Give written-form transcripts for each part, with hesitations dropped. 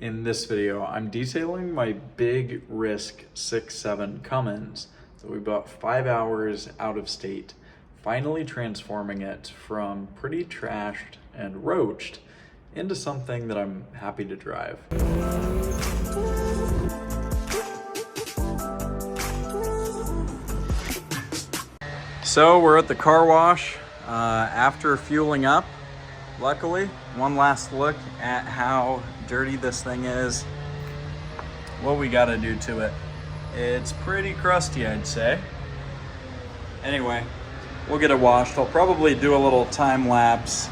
In this video, I'm detailing my big risk 6.7 Cummins that we bought 5 hours out of state, finally transforming it from pretty trashed and roached into something that I'm happy to drive. So we're at the car wash after fueling up. Luckily, one last look at how dirty this thing is. What we gotta do to it. It's pretty crusty, I'd say. Anyway, we'll get it washed. I'll probably do a little time lapse.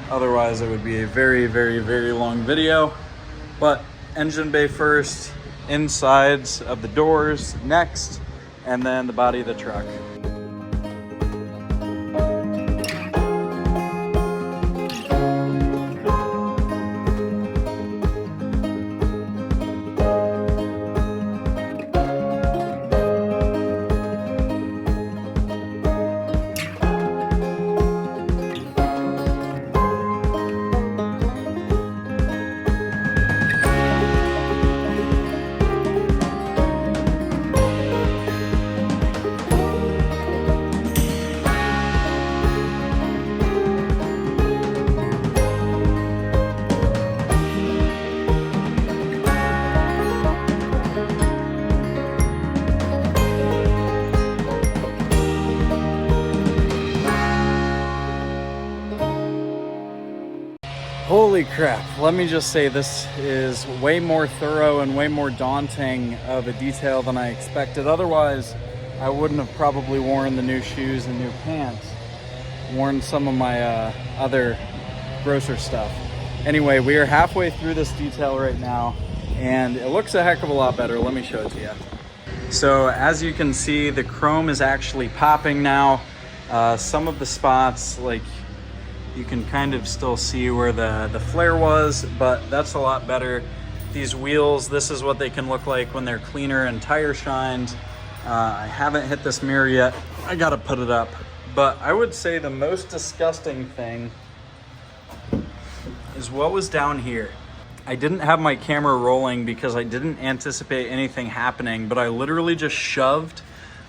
Otherwise, it would be a very, very, very long video. But engine bay first, insides of the doors next, and then the body of the truck. Holy crap, let me just say this is way more thorough and way more daunting of a detail than I expected. Otherwise, I wouldn't have probably worn the new shoes and new pants, worn some of my other grosser stuff. Anyway, we are halfway through this detail right now, and it looks a heck of a lot better. Let me show it to you. So as you can see, the chrome is actually popping now. Some of the spots, like, you can kind of still see where the flare was, but that's a lot better. These wheels, this is what they can look like when they're cleaner and tire shined. I haven't hit this mirror yet. I gotta put it up. But I would say the most disgusting thing is what was down here. I didn't have my camera rolling because I didn't anticipate anything happening, but I literally just shoved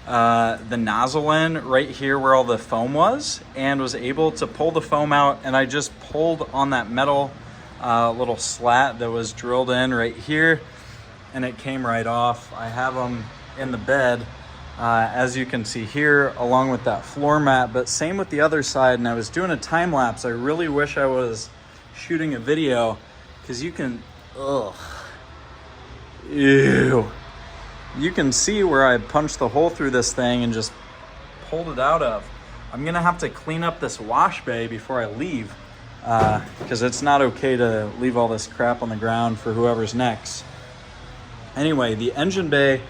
the nozzle in right here where all the foam was and was able to pull the foam out, and I just pulled on that metal little slat that was drilled in right here, and it came right off. I have them in the bed as you can see here, along with that floor mat, but same with the other side. And I was doing a time lapse. I really wish I was shooting a video, because you can, ew. You can see where I punched the hole through this thing and just pulled it out of. I'm gonna have to clean up this wash bay before I leave, because it's not okay to leave all this crap on the ground for whoever's next. Anyway, the engine bay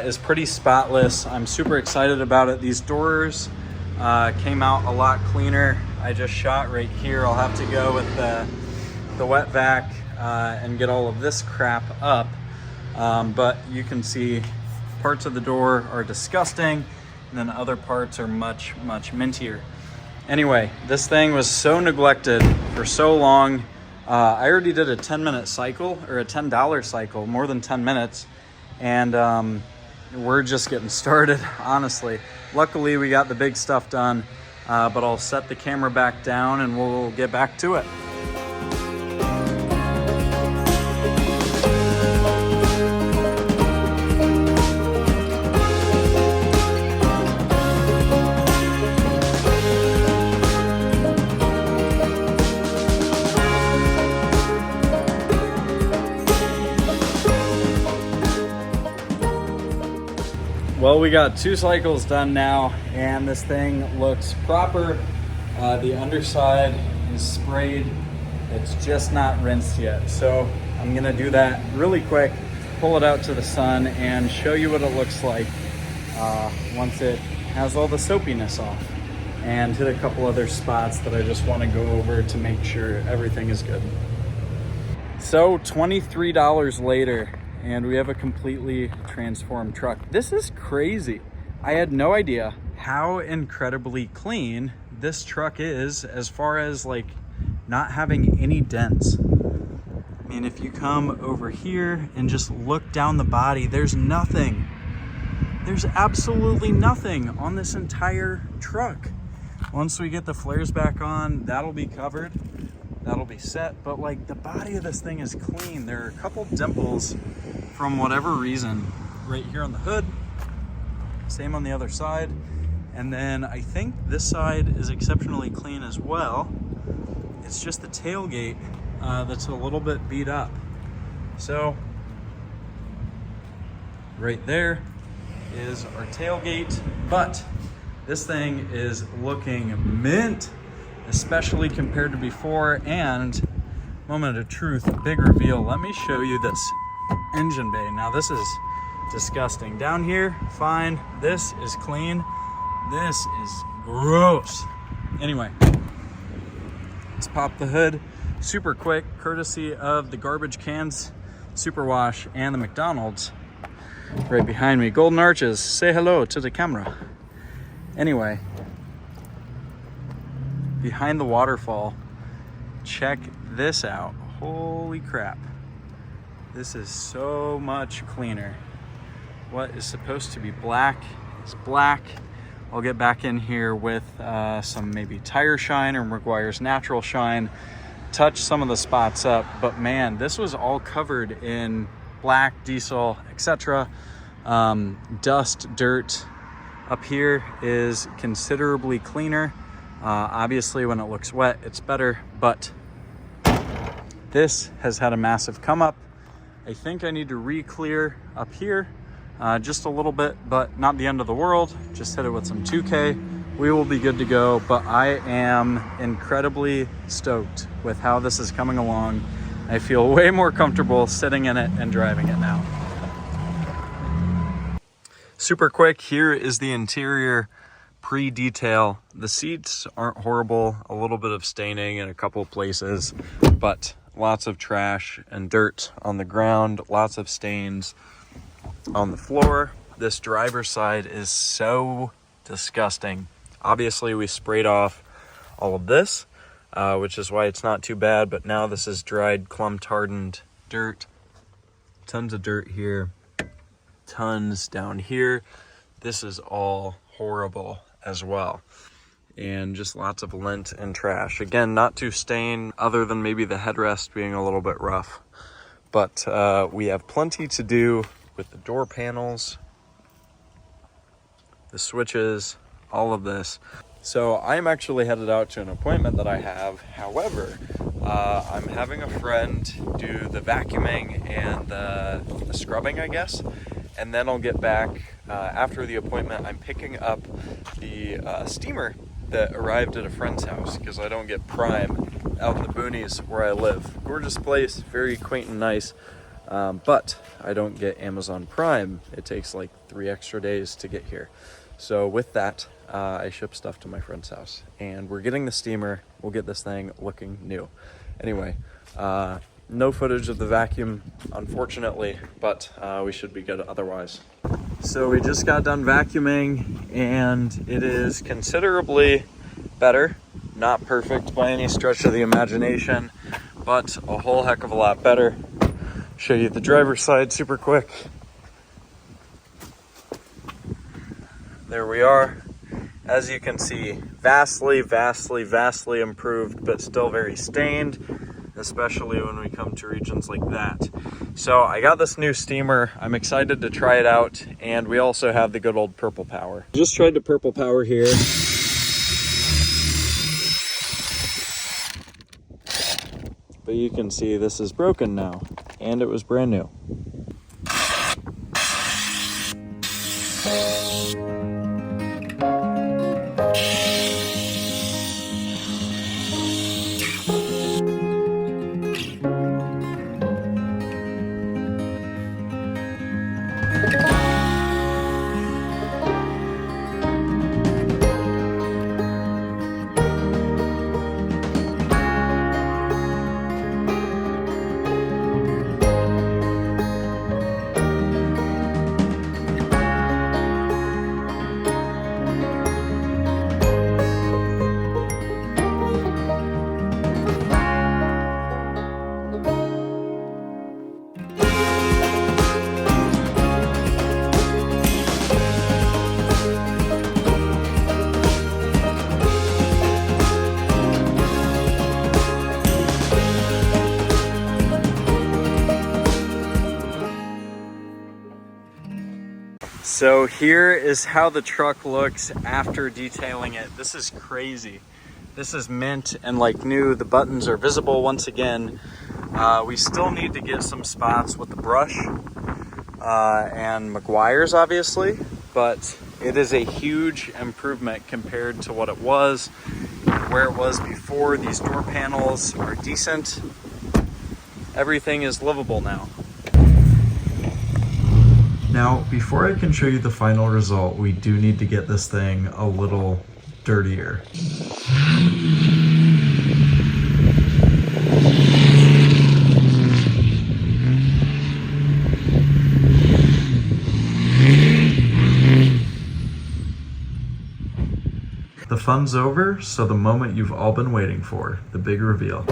is pretty spotless. I'm super excited about it. These doors came out a lot cleaner. I just shot right here. I'll have to go with the wet vac and get all of this crap up. But you can see parts of the door are disgusting, and then other parts are much, much mintier. Anyway, this thing was so neglected for so long. I already did a 10-minute cycle, or a $10 cycle, more than 10 minutes. And we're just getting started, honestly. Luckily, we got the big stuff done, but I'll set the camera back down and we'll get back to it. Well, we got 2 cycles done now, and this thing looks proper. The underside is sprayed. It's just not rinsed yet. So I'm gonna do that really quick, pull it out to the sun, and show you what it looks like once it has all the soapiness off. And hit a couple other spots that I just wanna go over to make sure everything is good. So $23 later, and we have a completely transformed truck. This is crazy. I had no idea how incredibly clean this truck is, as far as like not having any dents. I And if you come over here and just look down the body, there's nothing. There's absolutely nothing on this entire truck. Once we get the flares back on, that'll be covered. That'll be set. But like, the body of this thing is clean. There are a couple dimples from whatever reason right here on the hood. Same on the other side. And then I think this side is exceptionally clean as well. It's just the tailgate that's a little bit beat up. So right there is our tailgate, but this thing is looking mint, especially compared to before. And moment of truth, big reveal. Let me show you this engine bay. Now this is disgusting. Down here, fine. This is clean. This is gross. Anyway, let's pop the hood super quick, courtesy of the garbage cans, Superwash, and the McDonald's right behind me. Golden Arches, say hello to the camera. Anyway, behind the waterfall, check this out. Holy crap. This is so much cleaner. What is supposed to be black is black. I'll get back in here with some maybe tire shine or McGuire's natural shine, touch some of the spots up. But man, this was all covered in black, diesel, etc. Dust, dirt. Up here is considerably cleaner. Obviously when it looks wet, it's better, but this has had a massive come up. I think I need to re-clear up here just a little bit, but not the end of the world. Just hit it with some 2K. We will be good to go, but I am incredibly stoked with how this is coming along. I feel way more comfortable sitting in it and driving it now. Super quick, here is the interior pre-detail. The seats aren't horrible, a little bit of staining in a couple places, but lots of trash and dirt on the ground, lots of stains on the floor. This driver's side is so disgusting. Obviously we sprayed off all of this, which is why it's not too bad, but now this is dried, clumped, hardened dirt. Tons of dirt here, tons down here. This is all horrible as well. And just lots of lint and trash. Again, not too stained, other than maybe the headrest being a little bit rough. But we have plenty to do with the door panels, the switches, all of this. So I'm actually headed out to an appointment that I have. However, I'm having a friend do the vacuuming and the scrubbing, I guess. And then I'll get back after the appointment. I'm picking up the steamer that arrived at a friend's house because I don't get Prime out in the boonies where I live. Gorgeous place, very quaint and nice. But I don't get Amazon Prime. It takes like 3 extra days to get here. So with that, I ship stuff to my friend's house. And we're getting the steamer. We'll get this thing looking new. Anyway, no footage of the vacuum, unfortunately, but we should be good otherwise. So we just got done vacuuming, and it is considerably better. Not perfect by any stretch of the imagination, but a whole heck of a lot better. Show you the driver's side super quick. There we are. As you can see, vastly, vastly, vastly improved, but still very stained, especially when we come to regions like that. So I got this new steamer. I'm excited to try it out, and we also have the good old Purple Power. Just tried the Purple Power here. But you can see this is broken now, and it was brand new. So here is how the truck looks after detailing it. This is crazy. This is mint and like new. The buttons are visible once again. We still need to get some spots with the brush and Meguiar's obviously, but it is a huge improvement compared to what it was, where it was before. These door panels are decent. Everything is livable now. Now, before I can show you the final result, we do need to get this thing a little dirtier. The fun's over, so the moment you've all been waiting for, the big reveal.